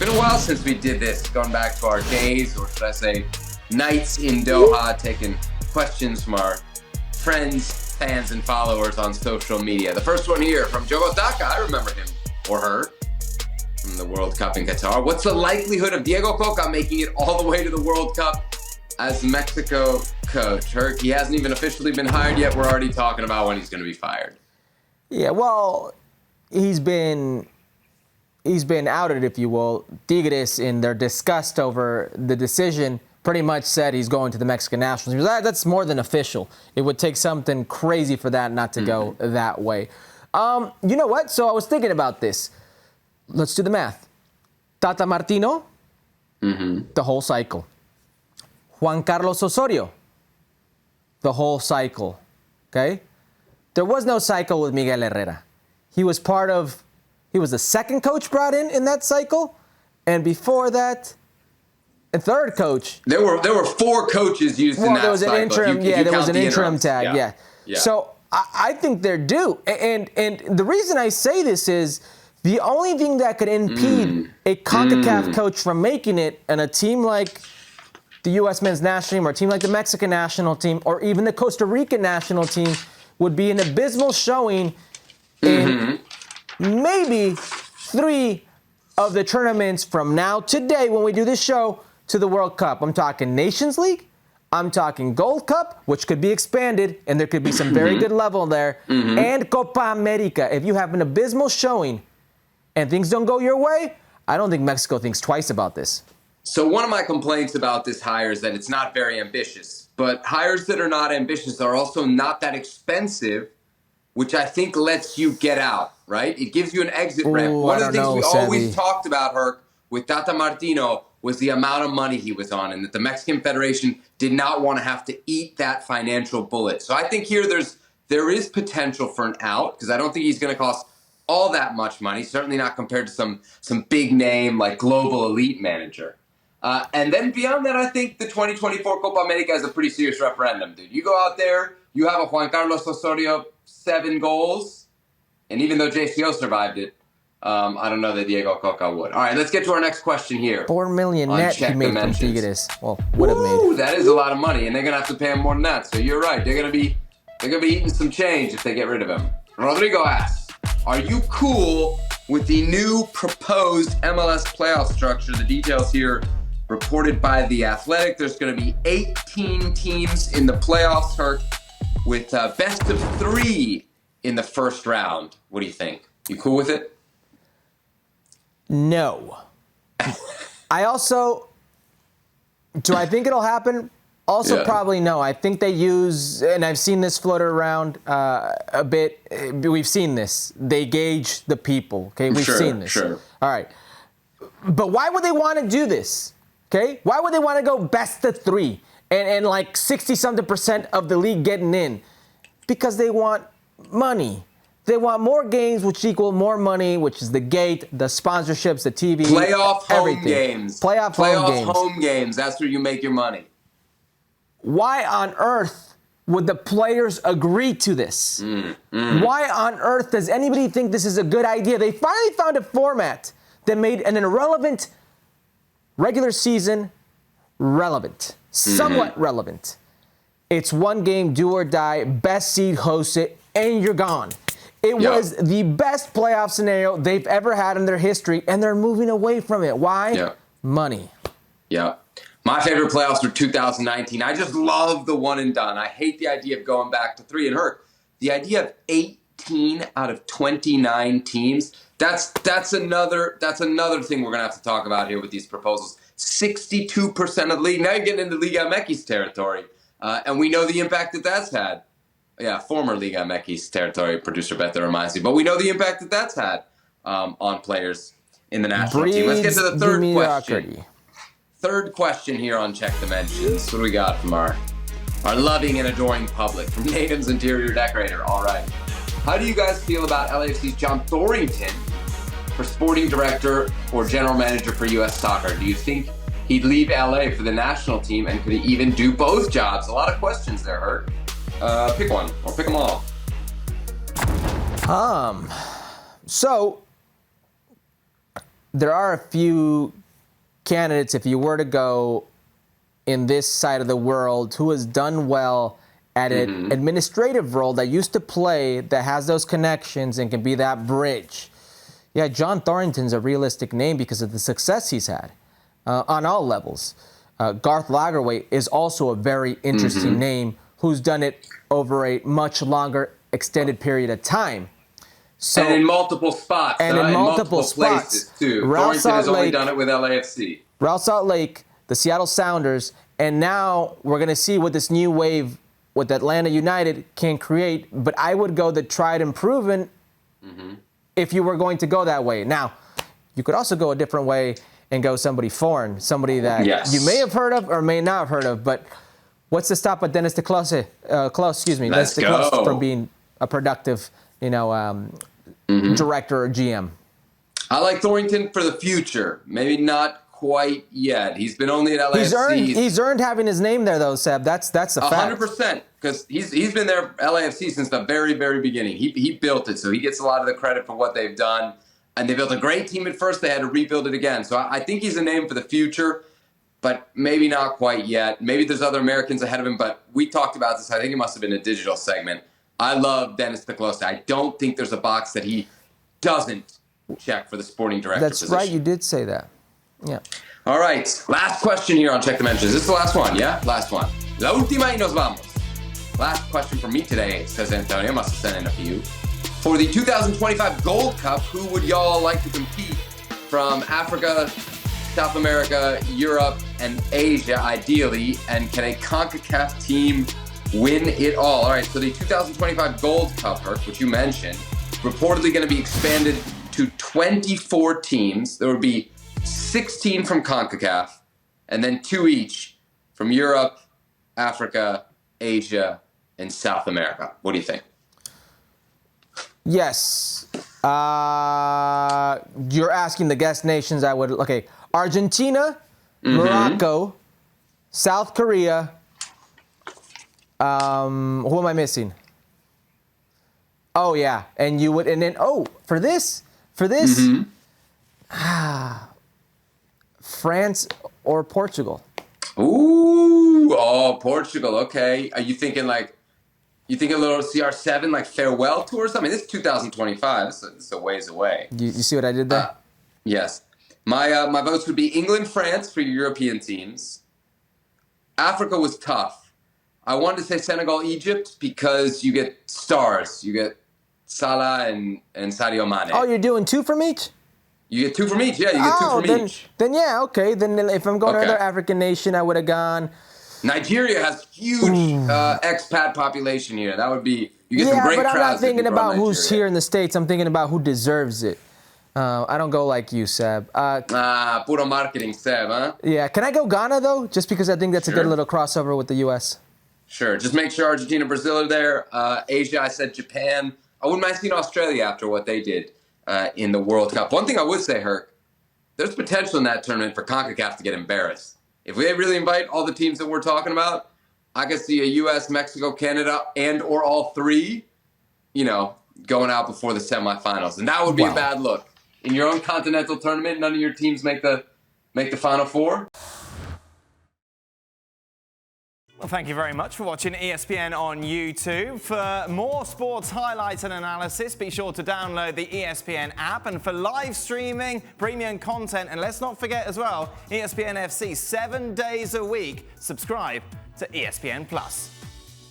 Been a while since we did this, going back to our days, or should I say, nights in Doha, taking questions from our friends, fans, and followers on social media. The first one here from Joe Otaka, I remember him, or her, from the World Cup in Qatar. What's the likelihood of Diego Costa making it all the way to the World Cup as Mexico coach? Herc, he hasn't even officially been hired yet. We're already talking about when he's going to be fired. Yeah, well, he's been outed, if you will. Tigres, in their disgust over the decision, pretty much said he's going to the Mexican national team. That's more than official. It would take something crazy for that not to go that way. You know what? So I was thinking about this. Let's do the math. Tata Martino, the whole cycle. Juan Carlos Osorio, the whole cycle. Okay? There was no cycle with Miguel Herrera. He was the second coach brought in that cycle, and before that, a third coach. There were four coaches used in that cycle. There was an interim. There was an interim tag. Yeah. So I think they're due. And the reason I say this is the only thing that could impede a CONCACAF coach from making it, and a team like the U.S. men's national team, or a team like the Mexican national team, or even the Costa Rican national team, would be an abysmal showing in maybe 3 of the tournaments from now today when we do this show to the World Cup. I'm talking Nations League. I'm talking Gold Cup, which could be expanded, and there could be some very good level there, and Copa America. If you have an abysmal showing and things don't go your way, I don't think Mexico thinks twice about this. So one of my complaints about this hire is that it's not very ambitious. But hires that are not ambitious are also not that expensive, which I think lets you get out, right? It gives you an exit ramp. One of the things we always talked about, Herc, with Tata Martino was the amount of money he was on, and that the Mexican Federation did not want to have to eat that financial bullet. So I think here there is potential for an out, because I don't think he's going to cost all that much money, certainly not compared to some big name like global elite manager. And then beyond that, I think the 2024 Copa America is a pretty serious referendum, dude. You go out there, you have a Juan Carlos Osorio, 7 goals, and even though JCO survived it, I don't know that Diego Costa would. All right, let's get to our next question here. $4 million net he made from Tigres. Well, would have made. That is a lot of money, and they're gonna have to pay him more than that. So you're right. They're gonna be eating some change if they get rid of him. Rodrigo asks, are you cool with the new proposed MLS playoff structure? The details here reported by The Athletic. There's going to be 18 teams in the playoffs, Herc, with best of 3 in the first round. What do you think? You cool with it? No. Do I think it'll happen? Probably no. I think they use, and I've seen this floated around a bit. We've seen this. They gauge the people. Okay, we've seen this. Sure. All right. But why would they want to do this? Okay, why would they want to go best of 3 and like 60-something% of the league getting in? Because they want money. They want more games, which equal more money, which is the gate, the sponsorships, the TV, playoff everything. Home games. Playoff home games. That's where you make your money. Why on earth would the players agree to this? Why on earth does anybody think this is a good idea? They finally found a format that made an irrelevant regular season relevant, somewhat relevant. It's 1 game, do or die, best seed hosts it, and you're gone. It was the best playoff scenario they've ever had in their history, and they're moving away from it. Why? Money. Yeah. My favorite playoffs were 2019. I just love the one and done. I hate the idea of going back to 3. And Herc, the idea of 18 out of 29 teams, that's another thing we're going to have to talk about here with these proposals. 62% of the league. Now you're getting into Liga MX territory. And we know the impact that's had. Yeah, former Liga MX territory, producer Beto reminds me. But we know the impact that's had on players in the national team. Let's get to the third question. Third question here on Check Dimensions. What do we got from our loving and adoring public? From Nathan's interior decorator. All right. How do you guys feel about LAFCs John Thornton for sporting director or general manager for U.S. soccer? Do you think he'd leave LA for the national team, and could he even do both jobs? A lot of questions there, Herc. Pick one, or pick them all. So there are a few candidates, if you were to go in this side of the world, who has done well at an administrative role that used to play, that has those connections and can be that bridge. Yeah, John Thornton's a realistic name because of the success he's had on all levels. Garth Lagerwey is also a very interesting name who's done it over a much longer extended period of time. So, and in multiple spots. And in multiple places, spots. too. Thornton has only done it with LAFC. Real Salt Lake, the Seattle Sounders, and now we're going to see what this new wave with Atlanta United can create. But I would go the tried and proven if you were going to go that way. Now, you could also go a different way and go somebody foreign, somebody that you may have heard of or may not have heard of. But what's to stop a Dennis DeClose, Dennis DeClose from being a productive, director or GM? I like Thornton for the future. Maybe not quite yet. He's been only at LAFC. He's earned having his name there, though, Seb. That's a fact. 100%, because he's been there LAFC since the very, very beginning. He built it, so he gets a lot of the credit for what they've done. And they built a great team at first. They had to rebuild it again. So I think he's a name for the future, but maybe not quite yet. Maybe there's other Americans ahead of him, but we talked about this. I think it must have been a digital segment. I love Dennis DeClose. I don't think there's a box that he doesn't check for the sporting director position. That's right. You did say that. Yeah. All right. Last question here on Check the Mentions. This is the last one, yeah? Last one. La última y nos vamos. Last question for me today, says Antonio. Must have sent in a few. For the 2025 Gold Cup, who would y'all like to compete from Africa, South America, Europe, and Asia, ideally? And can a CONCACAF team win it all? All right, so the 2025 Gold Cup, Herc, which you mentioned, reportedly going to be expanded to 24 teams. There would be 16 from CONCACAF, and then 2 each from Europe, Africa, Asia, and South America. What do you think? Yes. You're asking the guest nations. Okay. Argentina, Morocco, South Korea. Who am I missing? Oh yeah, and then for this, France or Portugal. Ooh, Portugal. Okay. Are you thinking a little CR7, like farewell tour or something? This is 2025. This is a ways away. You see what I did there? Yes. My votes would be England, France for your European teams. Africa was tough. I wanted to say Senegal, Egypt, because you get stars. You get Salah and Sadio Mane. Oh, you're doing 2 from each? You get 2 from each. Yeah, you get 2 from each. Then yeah, okay. Then if I'm going to another African nation, I would have gone. Nigeria has huge expat population here. That would be, you get some great crowds. Yeah, but I'm not thinking about who's here in the States. I'm thinking about who deserves it. I don't go like you, Seb. Puro marketing, Seb, huh? Yeah. Can I go Ghana, though? Just because I think that's a good little crossover with the U.S. Sure. Just make sure Argentina, Brazil are there. Asia, I said Japan. I wouldn't mind seeing Australia after what they did in the World Cup. One thing I would say, Herc, there's potential in that tournament for CONCACAF to get embarrassed. If we really invite all the teams that we're talking about, I could see a U.S., Mexico, Canada, and or all 3, going out before the semifinals. And that would be a bad look. In your own continental tournament, none of your teams make the Final Four? Well, thank you very much for watching ESPN on YouTube. For more sports highlights and analysis, be sure to download the ESPN app. And for live streaming, premium content, and let's not forget as well, ESPN FC 7 days a week. Subscribe to ESPN+.